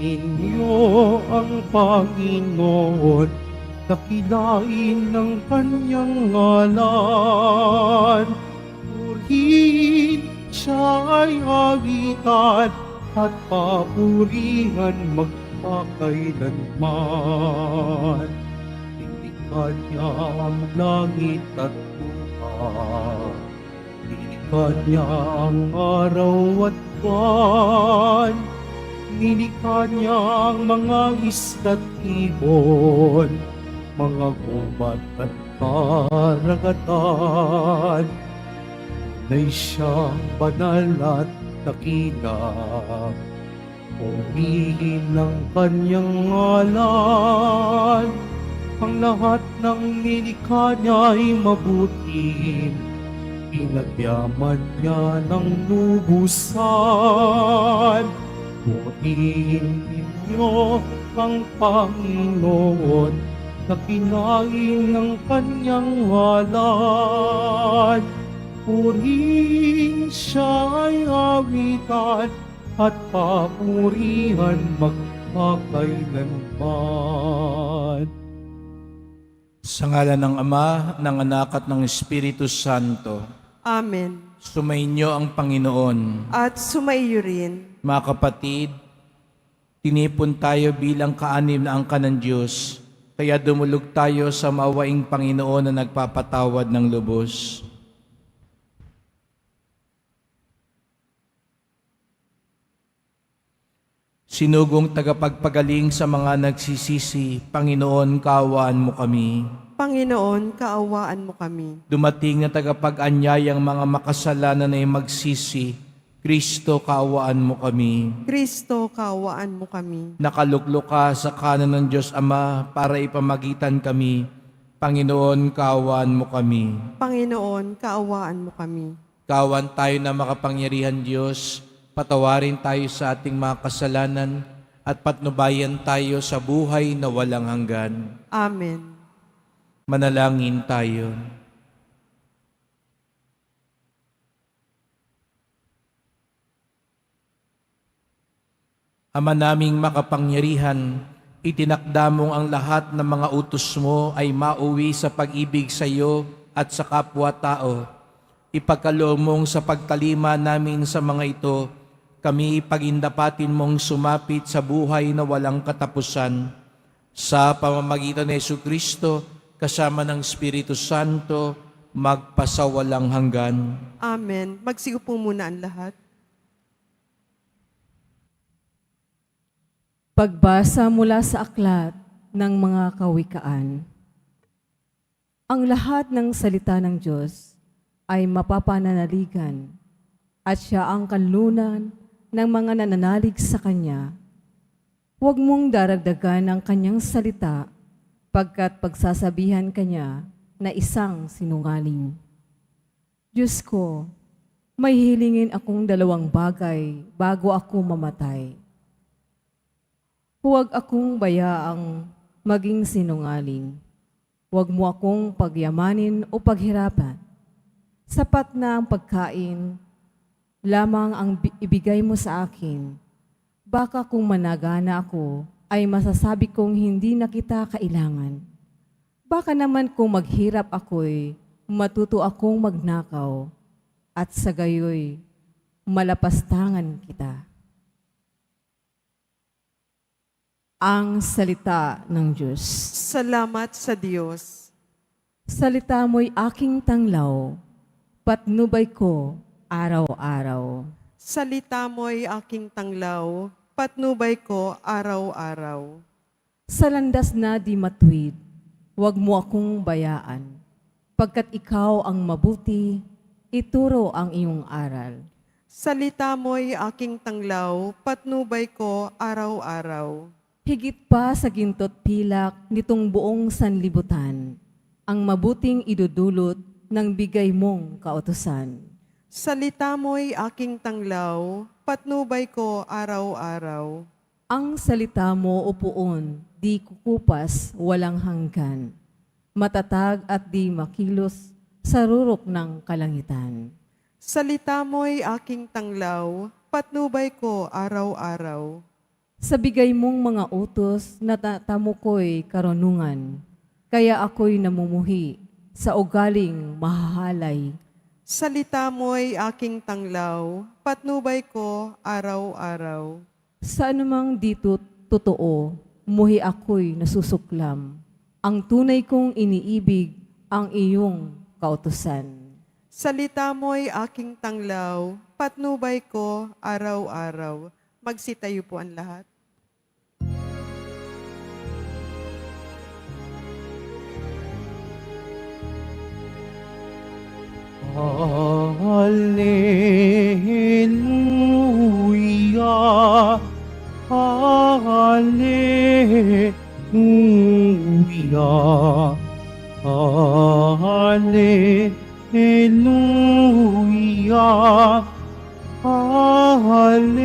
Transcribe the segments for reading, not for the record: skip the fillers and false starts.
ninyo ang Panginoon, dakilain ng kanyang ngalan. Purihin siya ay awitan at papurihan magpakailanman. Tindigan niya ang langit at lupa, nilikha niya ang araw at buwan, nilikha niya ang mga isda't ibon, mga gubat at karagatan. Tunay siyang banal at dakila, purihin ng kanyang ngalan. Ang lahat ng nilikha niya ay mabuti, pinagyaman niya ng lubusan. Purihin ninyo ang Panginoon, dakilain ng kanyang ngalan. Purihin siya ay awitan at papurihan magpakailanman. Sa ngalan ng Ama, ng Anak at ng Espiritu Santo. Amen. Sumainyo ang Panginoon. At sumaiyo rin. Mga kapatid, tinipon tayo bilang kaanib na angkan ng Diyos, kaya dumulog tayo sa mawaing Panginoon na nagpapatawad ng lubos. Sinugong tagapagpagaling sa mga nagsisisi, Panginoon, kaawaan mo kami. Panginoon, kaawaan mo kami. Dumating na tagapag-anyayang mga makasalanan ay magsisi, Kristo, kaawaan mo kami. Kristo, kaawaan mo kami. Nakaluklok ka sa kanan ng Diyos Ama para ipamagitan kami. Panginoon, kaawaan mo kami. Panginoon, kaawaan mo kami. Kaawaan tayo na makapangyarihan Diyos, patawarin tayo sa ating mga kasalanan at patnubayan tayo sa buhay na walang hanggan. Amen. Manalangin tayo. Ama naming makapangyarihan, itinakda mong ang lahat ng mga utos mo ay mauwi sa pag-ibig sa iyo at sa kapwa-tao. Ipagkaloob mong sa pagtalima namin sa mga ito, kami pagindapatin mong sumapit sa buhay na walang katapusan. Sa pamamagitan ni Jesucristo, kasama ng Espiritu Santo, magpasawalang hanggan. Amen. Magsiupo muna ang lahat. Pagbasa mula sa aklat ng mga kawikaan. Ang lahat ng salita ng Diyos ay mapapananaligan at siya ang kanlunan ng mga nananalig sa Kanya. Huwag mong daragdagan ang Kanyang salita pagkat pagsasabihan Kanya na isang sinungaling. Diyos ko, may hilingin akong dalawang bagay bago ako mamatay. Huwag akong bayaang maging sinungaling. Huwag mo akong pagyamanin o paghirapan. Sapat na ang pagkain lamang ang ibigay mo sa akin. Baka kung managana ako, ay masasabi kong hindi na kita kailangan. Baka naman kung maghirap ako'y matuto akong magnakaw at sa gayoy malapastangan kita. Ang salita ng Diyos. Salamat sa Diyos. Salita mo'y aking tanglaw, patnubay ko araw-araw. Salita mo'y aking tanglaw, patnubay ko araw-araw. Sa landas na di matuwid, huwag mo akong bayaan. Pagkat ikaw ang mabuti, ituro ang iyong aral. Salita mo'y aking tanglaw, patnubay ko araw-araw. Higit pa sa gintot pilak nitong buong sanlibutan, ang mabuting idudulot ng bigay mong kautusan. Salita mo'y aking tanglaw, patnubay ko araw-araw. Ang salita mo upuon, di kukupas, walang hanggan. Matatag at di makilos sa rurok ng kalangitan. Salita mo'y aking tanglaw, patnubay ko araw-araw. Sa bigay mong mga utos, natatamo ko'y karunungan, kaya ako'y namumuhi sa ugaling mahahalay. Salita mo'y aking tanglaw, patnubay ko araw-araw. Sa anumang dito totoo, muhi ako'y nasusuklam. Ang tunay kong iniibig ang iyong kautusan. Salita mo'y aking tanglaw, patnubay ko araw-araw. Magsitayo po ang lahat. Hallelujah, Hallelujah, Hallelujah, Hallelujah.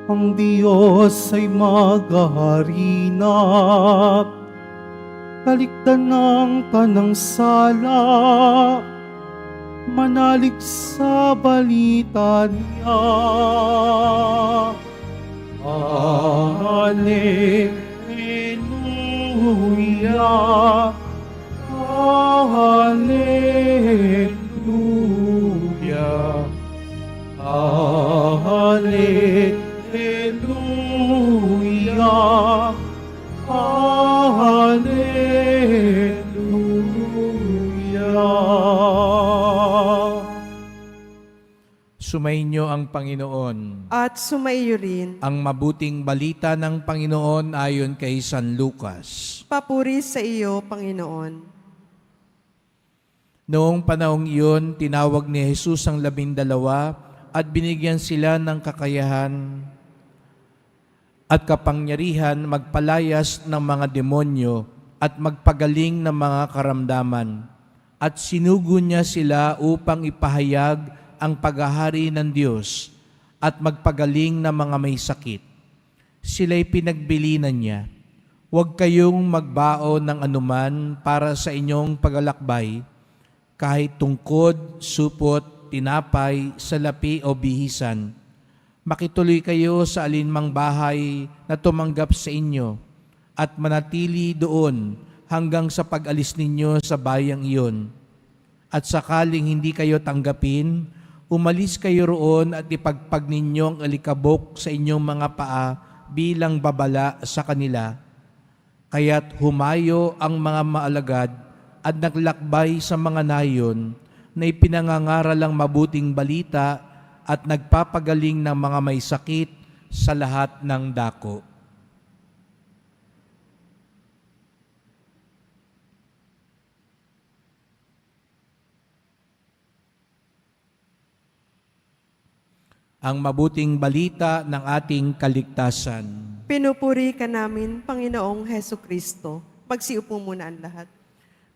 Ang Diyos ay maghahari na, kaligtan ng tanang sala, manalig sa balita niya. Hallelujah, Hallelujah, Hallelujah, Hallelujah. Sumainyo ang Panginoon. At sumaiyo rin. Ang mabuting balita ng Panginoon ayon kay San Lucas. Papuri sa iyo, Panginoon. Noong panahong iyon, tinawag ni Jesus ang 12 at binigyan sila ng kakayahan at kapangyarihan magpalayas ng mga demonyo at magpagaling ng mga karamdaman. At sinugo niya sila upang ipahayag ang paghahari ng Diyos at magpagaling ng mga may sakit. Sila'y pinagbilinan niya, "Huwag kayong magbaon ng anuman para sa inyong paglalakbay, kahit tungkod, supot, tinapay, salapi o bihisan. Makituloy kayo sa alinmang bahay na tumanggap sa inyo at manatili doon hanggang sa pag-alis ninyo sa bayang iyon. At sakaling hindi kayo tanggapin, umalis kayo roon at ipagpag ninyo ang alikabok sa inyong mga paa bilang babala sa kanila. Kaya't humayo ang mga maalagad at naglakbay sa mga nayon na ipinangangaralang mabuting balita at nagpapagaling ng mga may sakit sa lahat ng dako." Ang mabuting balita ng ating kaligtasan. Pinupuri ka namin, Panginoong Heso Kristo. Magsiupo muna ang lahat.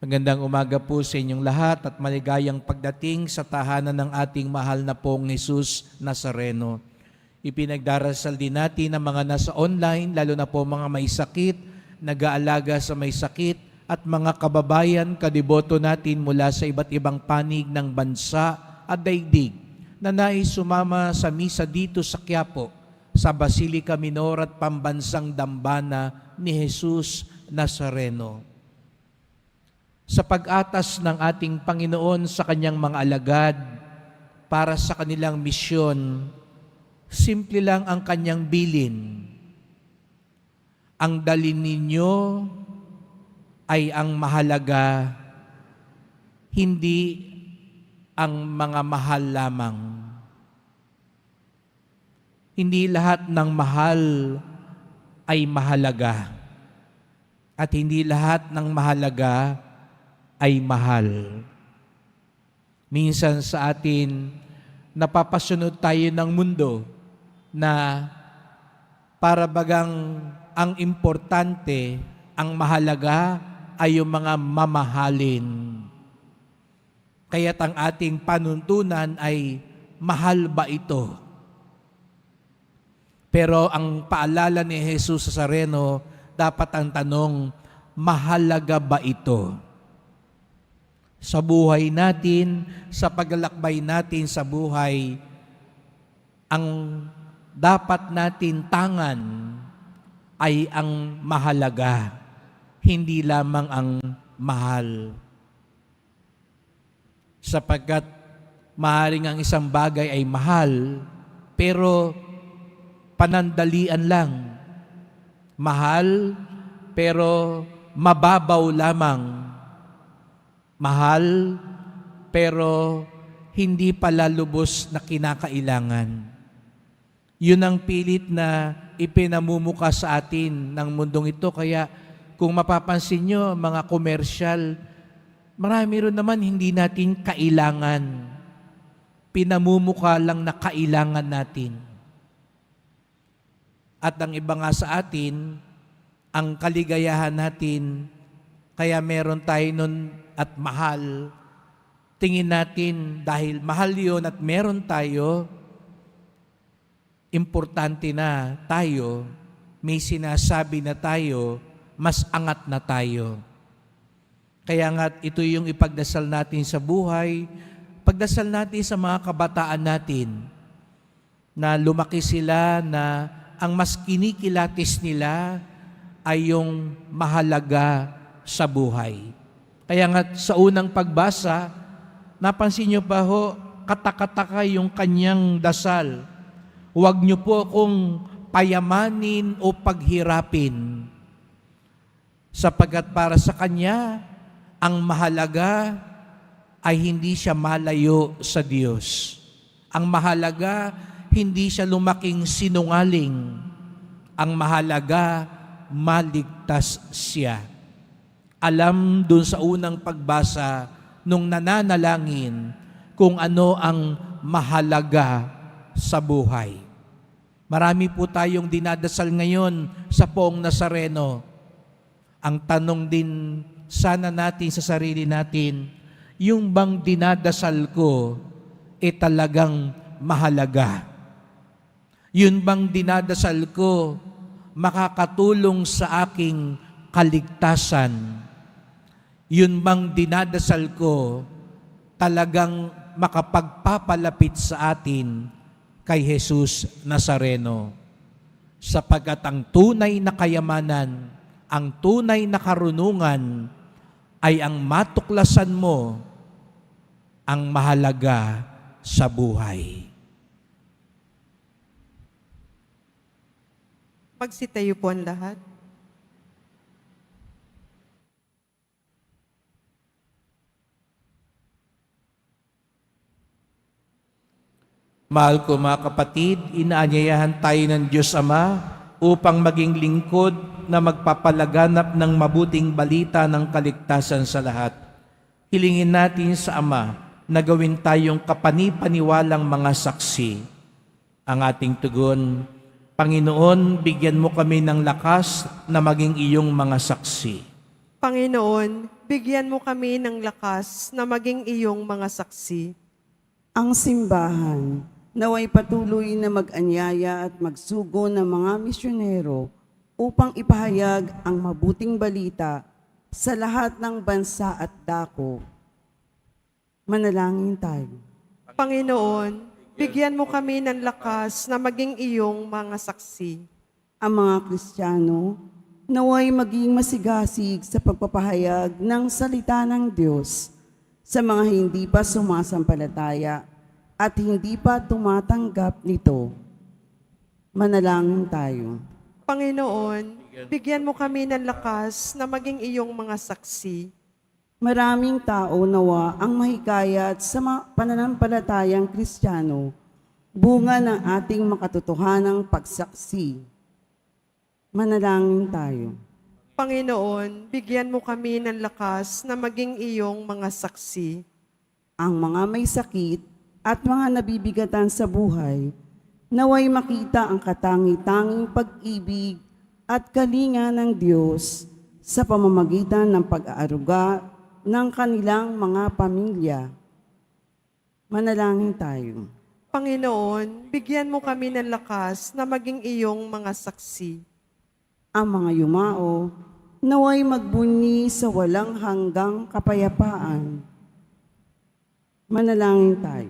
Magandang umaga po sa inyong lahat at maligayang pagdating sa tahanan ng ating mahal na pong Jesus Nazareno. Ipinagdarasal din natin ang mga nasa online, lalo na po mga may sakit, nag-aalaga sa may sakit, at mga kababayan, kadiboto natin mula sa iba't ibang panig ng bansa at daigdig na nais sumama sa misa dito sa Quiapo, sa Basilica Minor at Pambansang Dambana ni Jesus Nazareno. Sa pag-atas ng ating Panginoon sa kanyang mga alagad para sa kanilang misyon, simple lang ang kanyang bilin. Ang dalhin ninyo ay ang mahalaga, hindi ang mga mahal lamang. Hindi lahat ng mahal ay mahalaga. At hindi lahat ng mahalaga ay mahal. Minsan sa atin, napapasunod tayo ng mundo na para bagang ang importante, ang mahalaga ay yung mga mamahalin. Kaya't ang ating panuntunan ay, mahal ba ito? Pero ang paalala ni Jesus Nazareno, dapat ang tanong, mahalaga ba ito? sa buhay natin, sa paglalakbay natin sa buhay, ang dapat natin tangan ay ang mahalaga, hindi lamang ang mahal. Sapagkat maaaring ang isang bagay ay mahal, pero panandalian lang. Mahal, pero mababaw lamang. Mahal, pero hindi pala lubos na kinakailangan. Yun ang pilit na ipinamumuka sa atin ng mundong ito. Kaya kung mapapansin nyo, mga komersyal, marami rin naman hindi natin kailangan. Pinamumuka lang na kailangan natin. At ang iba nga sa atin, ang kaligayahan natin, kaya meron tayo nun at mahal, tingin natin dahil mahal yun at meron tayo, importante na tayo, may sinasabi na tayo, mas angat na tayo. Kaya nga ito yung ipagdasal natin sa buhay, pagdasal natin sa mga kabataan natin, na lumaki sila na ang mas kinikilatis nila ay yung mahalaga sa buhay. Kaya nga sa unang pagbasa, napansin niyo ba ho, katakataka yung kanyang dasal. Huwag niyo po akong payamanin o paghirapin. Sapagkat para sa kanya, ang mahalaga ay hindi siya malayo sa Diyos. Ang mahalaga, hindi siya lumaking sinungaling. Ang mahalaga, maligtas siya. Alam dun sa unang pagbasa, nung nananalangin, kung ano ang mahalaga sa buhay. Marami po tayong dinadasal ngayon sa Poong Nazareno. Ang tanong din sana natin sa sarili natin, yung bang dinadasal ko talagang mahalaga? Yun bang dinadasal ko makakatulong sa aking kaligtasan? Yun bang dinadasal ko talagang makapagpapalapit sa atin kay Jesus Nazareno? Sapagkat ang tunay na kayamanan, ang tunay na karunungan ay ang matuklasan mo ang mahalaga sa buhay. Magsitayo po ang lahat. Mahal ko mga kapatid, inaanyayahan tayo ng Diyos Ama upang maging lingkod na magpapalaganap ng mabuting balita ng kaligtasan sa lahat. Hilingin natin sa Ama na gawin tayong kapanipaniwalang mga saksi. Ang ating tugon, Panginoon, bigyan mo kami ng lakas na maging iyong mga saksi. Panginoon, bigyan mo kami ng lakas na maging iyong mga saksi. Ang simbahan, naway patuloy na mag-anyaya at magsugo ng mga misyonero upang ipahayag ang mabuting balita sa lahat ng bansa at dako. Manalangin tayo. Panginoon, bigyan mo kami ng lakas na maging iyong mga saksi. Ang mga Kristiyano, naway maging masigasig sa pagpapahayag ng salita ng Diyos sa mga hindi pa sumasampalataya at hindi pa tumatanggap nito. Manalangin tayo. Panginoon, bigyan mo kami ng lakas na maging iyong mga saksi. Maraming tao nawa ang mahikayat sa pananampalatayang Kristiyano, bunga ng ating makatotohanang pagsaksi. Manalangin tayo. Panginoon, bigyan mo kami ng lakas na maging iyong mga saksi. Ang mga may sakit at mga nabibigatan sa buhay, naway makita ang katangi-tanging pag-ibig at kalinga ng Diyos sa pamamagitan ng pag-aaruga ng kanilang mga pamilya. Manalangin tayo. Panginoon, bigyan mo kami ng lakas na maging iyong mga saksi. Ang mga yumao, naway magbunyi sa walang hanggang kapayapaan. Manalangin tayo.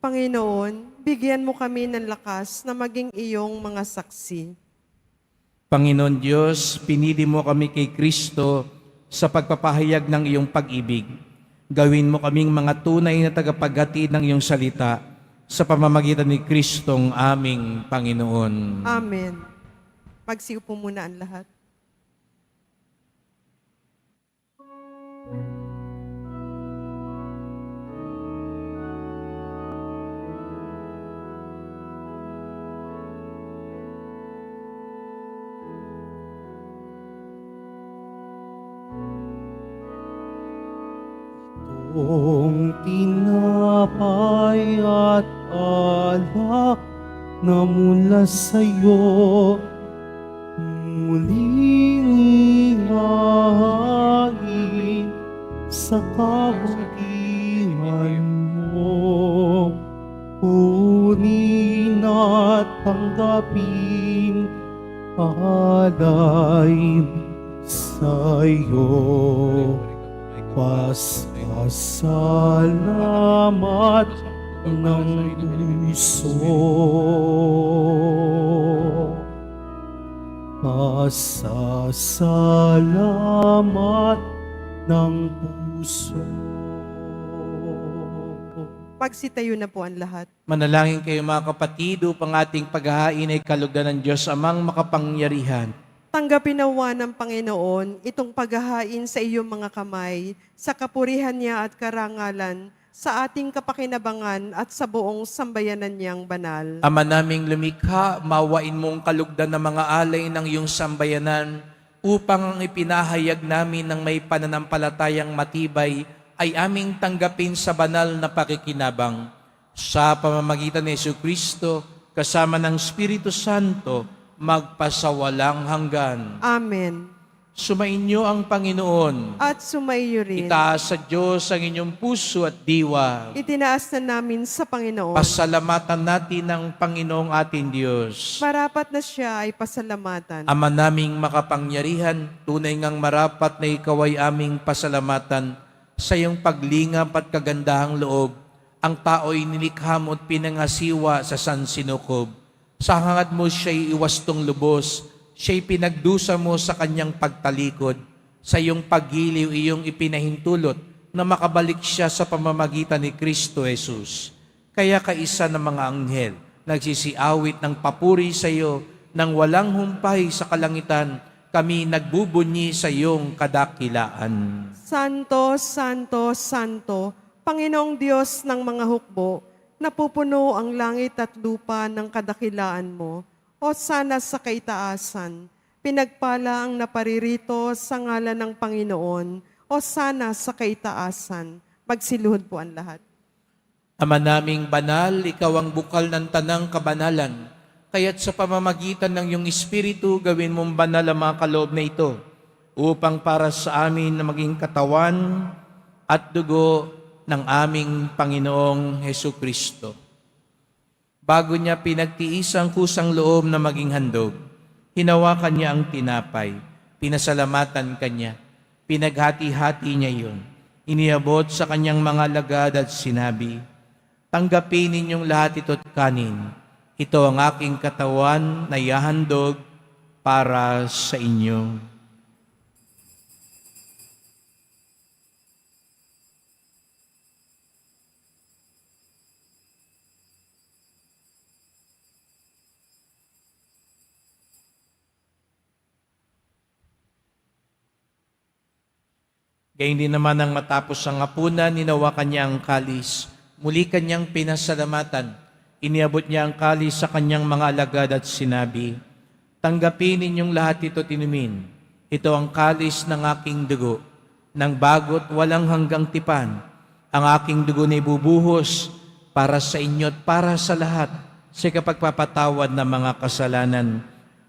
Panginoon, bigyan mo kami ng lakas na maging iyong mga saksi. Panginoon Diyos, pinili mo kami kay Kristo sa pagpapahayag ng iyong pag-ibig. Gawin mo kaming mga tunay na tagapaghatid ng iyong salita sa pamamagitan ni Kristong aming Panginoon. Amen. Magsiupo muna ang lahat. Kung tinapay at alak na mula sa'yo, muling ihahain sa kabutihan mo. Kunin at tanggapin alay sa'yo. Pasasalamat ng puso. Pasasalamat ng puso. Pagsitayo na po ang lahat. Manalangin kayo mga kapatid upang ating paghahain ay kalugdan ng Diyos amang makapangyarihan. Tanggapin nawa ng Panginoon itong paghahain sa iyong mga kamay, sa kapurihan niya at karangalan, sa ating kapakinabangan at sa buong sambayanan niyang banal. Ama naming lumikha, mawain mong kalugdan ng mga alay ng iyong sambayanan upang ang ipinahayag namin ng may pananampalatayang matibay ay aming tanggapin sa banal na pakikinabang. Sa pamamagitan ni Jesucristo, kasama ng Espiritu Santo, magpasawalang hanggan. Amen. Sumainyo ang Panginoon. At sumaiyo rin. Itaas sa Diyos ang inyong puso at diwa. Itinaas na namin sa Panginoon. Pasalamatan natin ang Panginoong ating Diyos. Marapat na siya ay pasalamatan. Ama naming makapangyarihan, tunay ngang marapat na ikaw ay aming pasalamatan sa iyong paglingap at kagandahang loob. Ang tao'y nilikha mo at pinangasiwa sa sansinukob. Sa hangad mo siya'y iwastong lubos, siya'y pinagdusa mo sa kanyang pagtalikod. Sa iyong paggiliw iyong ipinahintulot na makabalik siya sa pamamagitan ni Kristo Jesus. Kaya kaisa ng mga anghel, nagsisiawit ng papuri sa iyo, nang walang humpay sa kalangitan, kami nagbubunyi sa iyong kadakilaan. Santo, Santo, Santo, Panginoong Diyos ng mga hukbo, napupuno ang langit at lupa ng kadakilaan mo, o sana sa kaitaasan. Pinagpala ang naparirito sa ngalan ng Panginoon, o sana sa kaitaasan. Magsiluhod po ang lahat. Ama naming banal, ikaw ang bukal ng tanang kabanalan. Kaya't sa pamamagitan ng iyong Espiritu, gawin mong banal ang mga kaloob na ito, upang para sa amin na maging katawan at dugo ng aming Panginoong Hesukristo. Bago niya pinagtiis ang kusang loob na maging handog, hinawakan niya ang tinapay, pinasalamatan kanya, pinaghati-hati niya iyon, iniabot sa kanyang mga lagad at sinabi, "Tanggapin ninyong lahat ito't kanin. Ito ang aking katawan na ihahandog para sa inyo." Gayun din naman ang matapos ang hapunan, ninawakan niya ang kalis. Muli kanyang pinasalamatan. Iniabot niya ang kalis sa kanyang mga alagad at sinabi, "Tanggapin ninyong lahat ito tinumin. Ito ang kalis ng aking dugo, ng bagot walang hanggang tipan. Ang aking dugo na ibubuhos para sa inyo at para sa lahat sa kapagpapatawad ng mga kasalanan.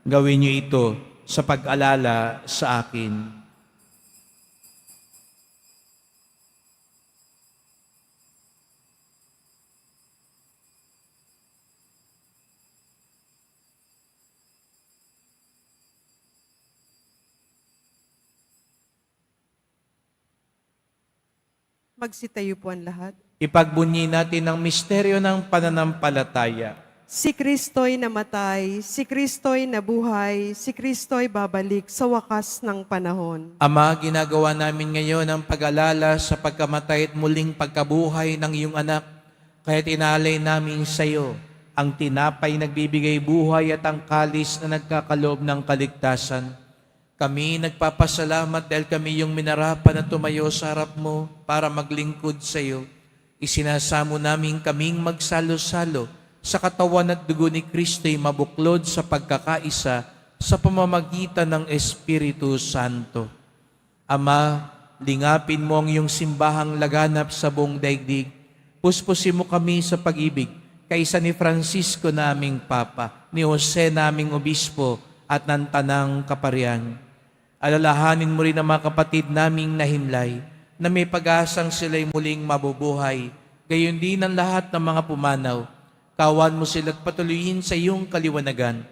Gawin niyo ito sa pag-alala sa akin." Magsitayo po ang lahat. Ipagbunyi natin ang misteryo ng pananampalataya. Si Kristo'y namatay, si Kristo'y nabuhay, si Kristo'y babalik sa wakas ng panahon. Ama, ginagawa namin ngayon ang pag-alala sa pagkamatay at muling pagkabuhay ng iyong anak. Kaya tinalay namin sa iyo ang tinapay nagbibigay buhay at ang kalis na nagkakaloob ng kaligtasan. Kami nagpapasalamat dahil kami yung minarapan na tumayo sa harap mo para maglingkod sa iyo. Isinasamo namin kaming magsalo-salo sa katawan at dugo ni Kristo'y mabuklod sa pagkakaisa sa pamamagitan ng Espiritu Santo. Ama, lingapin mo ang iyong simbahang laganap sa buong daigdig. Puspusin mo kami sa pag-ibig kaysa ni Francisco naming Papa, ni Jose naming Obispo at ng Tanang Kaparian. Alalahanin mo rin ang mga kapatid naming nahimlay na may pag-asang sila'y muling mabubuhay, gayon din ang lahat ng mga pumanaw. Kawan mo sila't patuloyin sa iyong kaliwanagan.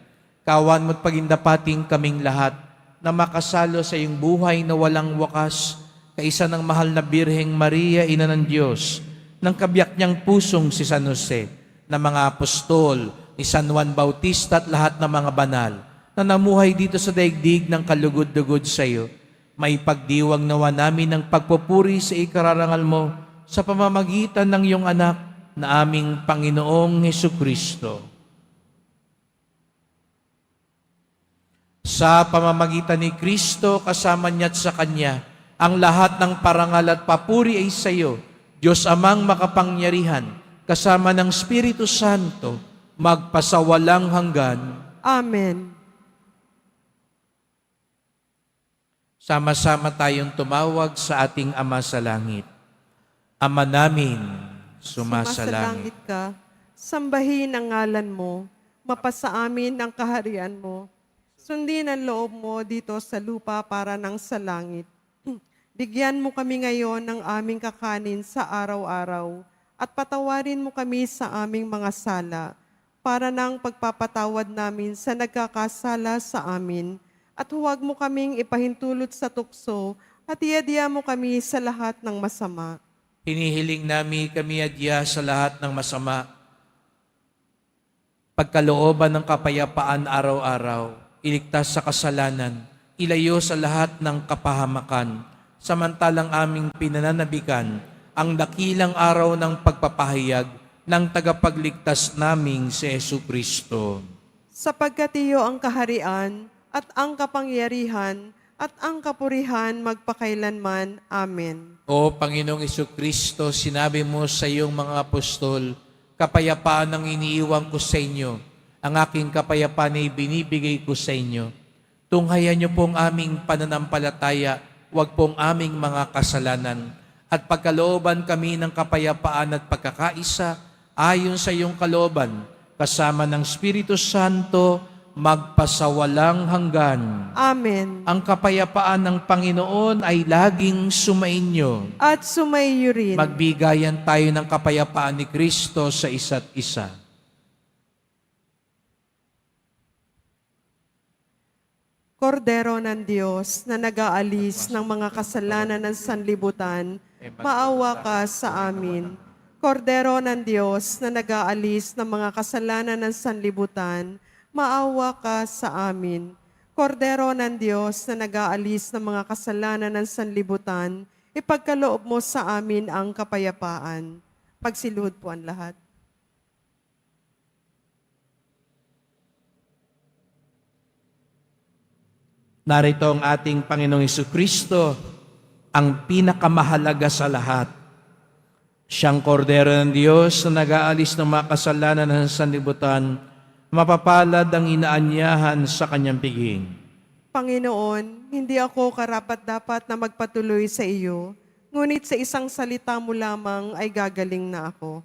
Kawan mo't pagindapating kaming lahat na makasalo sa iyong buhay na walang wakas, kaisa ng mahal na Birheng Maria, Ina ng Diyos, ng kabiyak niyang pusong si San Jose, ng mga apostol, ni San Juan Bautista at lahat ng mga banal na namuhay dito sa daigdig ng kalugod-dugod sa iyo. May pagdiwang nawa namin ng pagpupuri sa ikararangal mo sa pamamagitan ng iyong anak na aming Panginoong Hesukristo. Sa pamamagitan ni Kristo, kasama niya at sa Kanya, ang lahat ng parangal at papuri ay sa iyo, Diyos Amang makapangyarihan, kasama ng Espiritu Santo, magpasawalang hanggan. Amen. Sama-sama tayong tumawag sa ating Ama sa Langit. Ama namin, sumasalangit. ka, sambahin ang ngalan mo, mapasa amin ang kaharian mo. Sundin ang loob mo dito sa lupa para nang sa langit. Bigyan mo kami ngayon ng aming kakanin sa araw-araw at patawarin mo kami sa aming mga sala para nang pagpapatawad namin sa nagkakasala sa amin. At huwag mo kaming ipahintulot sa tukso at iadya mo kami sa lahat ng masama. Hinihiling namin kami adya sa lahat ng masama. Pagkalooban ng kapayapaan araw-araw, iligtas sa kasalanan, ilayo sa lahat ng kapahamakan, samantalang aming pinananabikan ang dakilang araw ng pagpapahayag ng tagapagligtas naming si Jesucristo. Sapagkat iyo ang kaharian at ang kapangyarihan at ang kapurihan magpakailanman. Amen. O Panginoong Jesucristo, sinabi mo sa iyong mga apostol, kapayapaan ang iniiwan ko sa inyo, ang aking kapayapaan ay binibigay ko sa inyo. Tunghayan niyo pong aming pananampalataya, huwag pong aming mga kasalanan, at pagkalooban kami ng kapayapaan at pagkakaisa, ayon sa iyong kalooban, kasama ng Espiritu Santo, magpasawalang hanggan. Amen. Ang kapayapaan ng Panginoon ay laging sumainyo. At sumaiyo rin. Magbigayan tayo ng kapayapaan ni Kristo sa isa't isa. Kordero ng Diyos na nag-aalis ng mga kasalanan ng sanlibutan, maawa ka sa amin. Kordero ng Diyos na nag-aalis ng mga kasalanan ng sanlibutan, maawa ka sa amin. Kordero ng Diyos na nag-aalis ng mga kasalanan ng sanlibutan, ipagkaloob mo sa amin ang kapayapaan. Pagsiluhod po ang lahat. Narito ang ating Panginoong Jesucristo, ang pinakamahalaga sa lahat. Siyang kordero ng Diyos na nag-aalis ng mga kasalanan ng sanlibutan, mapapalad ang inaanyahan sa kanyang piging. Panginoon, hindi ako karapat-dapat na magpatuloy sa iyo, ngunit sa isang salita mo lamang ay gagaling na ako.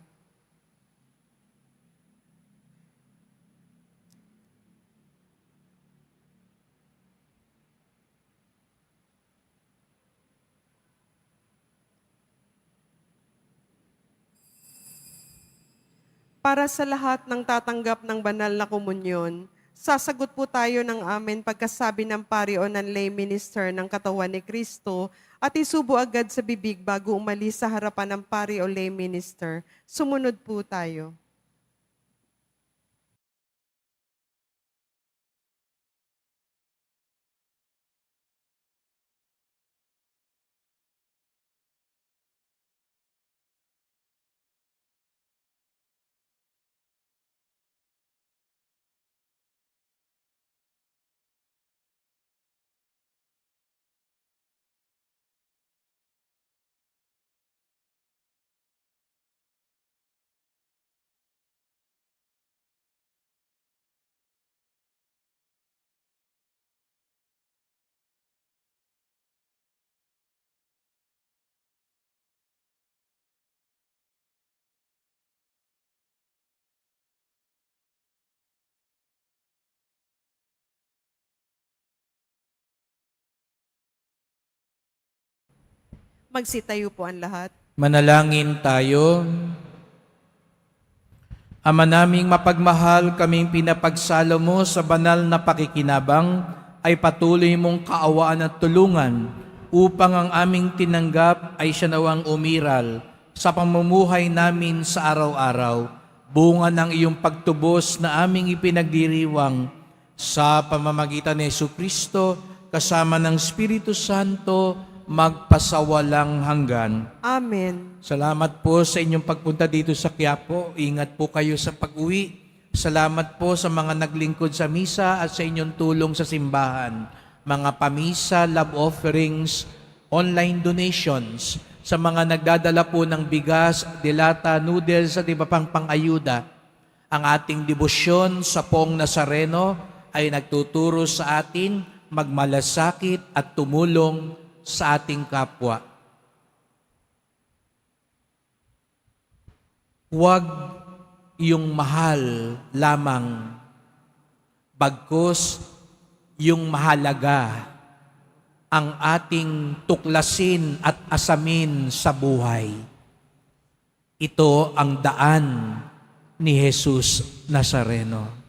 Para sa lahat ng tatanggap ng banal na komunyon, sasagot po tayo ng amen pagkasabi ng pari o ng lay minister ng katawan ni Kristo at isubo agad sa bibig bago umalis sa harapan ng pari o lay minister. Sumunod po tayo. Magsitayo po ang lahat. Manalangin tayo. Ama naming mapagmahal, kaming pinapagsalo mo sa banal na pakikinabang, ay patuloy mong kaawaan at tulungan upang ang aming tinanggap ay siya nawang umiral sa pamumuhay namin sa araw-araw, bunga ng iyong pagtubos na aming ipinagdiriwang sa pamamagitan ni Jesucristo kasama ng Espiritu Santo magpasawalang hanggan. Amen. Salamat po sa inyong pagpunta dito sa Quiapo. Ingat po kayo sa pag-uwi. Salamat po sa mga naglingkod sa misa at sa inyong tulong sa simbahan. Mga pamisa, love offerings, online donations, sa mga nagdadala po ng bigas, dilata, noodles at iba pang pang-ayuda. Ang ating debosyon sa Poong Nazareno ay nagtuturo sa atin magmalasakit at tumulong sa ating kapwa. Huwag yung mahal lamang, bagkus yung mahalaga ang ating tuklasin at asamin sa buhay. Ito ang daan ni Jesus Nazareno.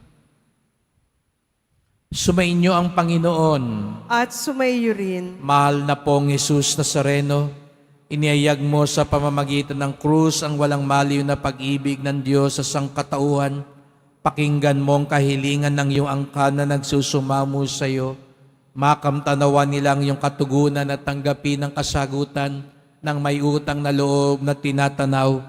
Sumainyo ang Panginoon. At sumaiyo rin. Mahal na pong Jesus Nazareno, iniyayag mo sa pamamagitan ng krus ang walang maliw na pag-ibig ng Diyos sa sangkatauhan. Pakinggan mo ang kahilingan ng iyong angkan na nagsusumamo sa iyo. Makamtanawan nilang iyong katugunan at tanggapin ang kasagutan ng may utang na loob na tinatanaw.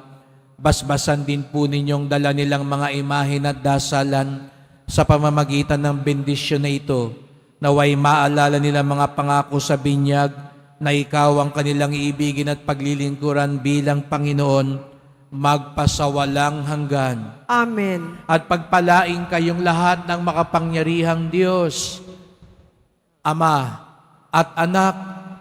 Basbasan din po ninyong dala nilang mga imahin at dasalan sa pamamagitan ng bendisyon na ito, naway maalala nila mga pangako sa binyag na ikaw ang kanilang iibigin at paglilingkuran bilang Panginoon, magpasawalang hanggan. Amen. At pagpalaing kayong lahat ng makapangyarihang Diyos, Ama at Anak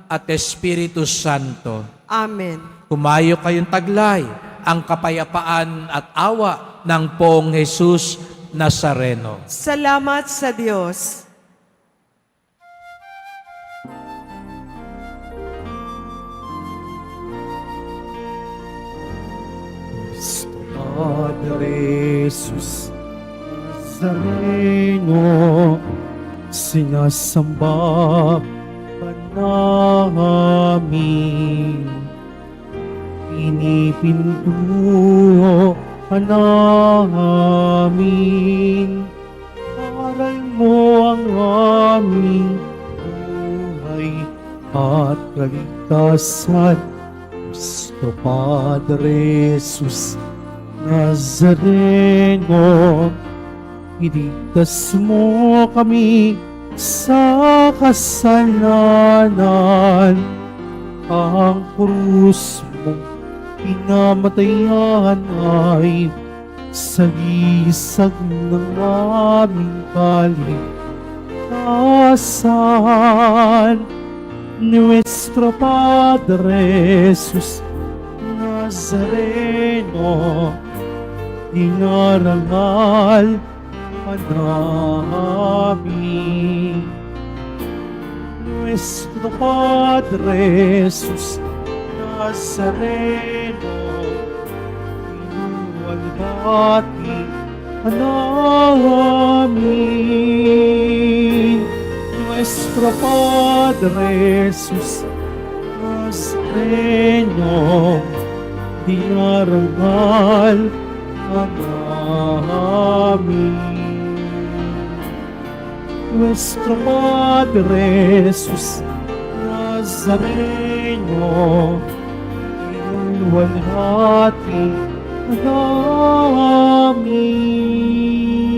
at Espiritu Santo. Amen. Kumayo kayong taglay ang kapayapaan at awa ng Poong Jesus Nazareno. Salamat sa Diyos. Cristo Padre Jesus Nazareno, sinasamba ka namin. Pinipintuho ka namin. Aral mo ang aming buhay at kaligtasan. Cristo Padre Jesus Nazareno, iligtas mo kami sa kasalanan. Ang krus mong pinamatayan ay sagisag ng aming kaligtasan. Nuestro Padre Jesus Nazareno, dinarangal ka namin. Nuestro Padre Jesus Nazareno, inuwalhati ka namin. Nuestro Padre Jesus Nazareno, dinarangal ka namin. Nuestra Madre Jesus Nazareno, inulwalhati ka namin.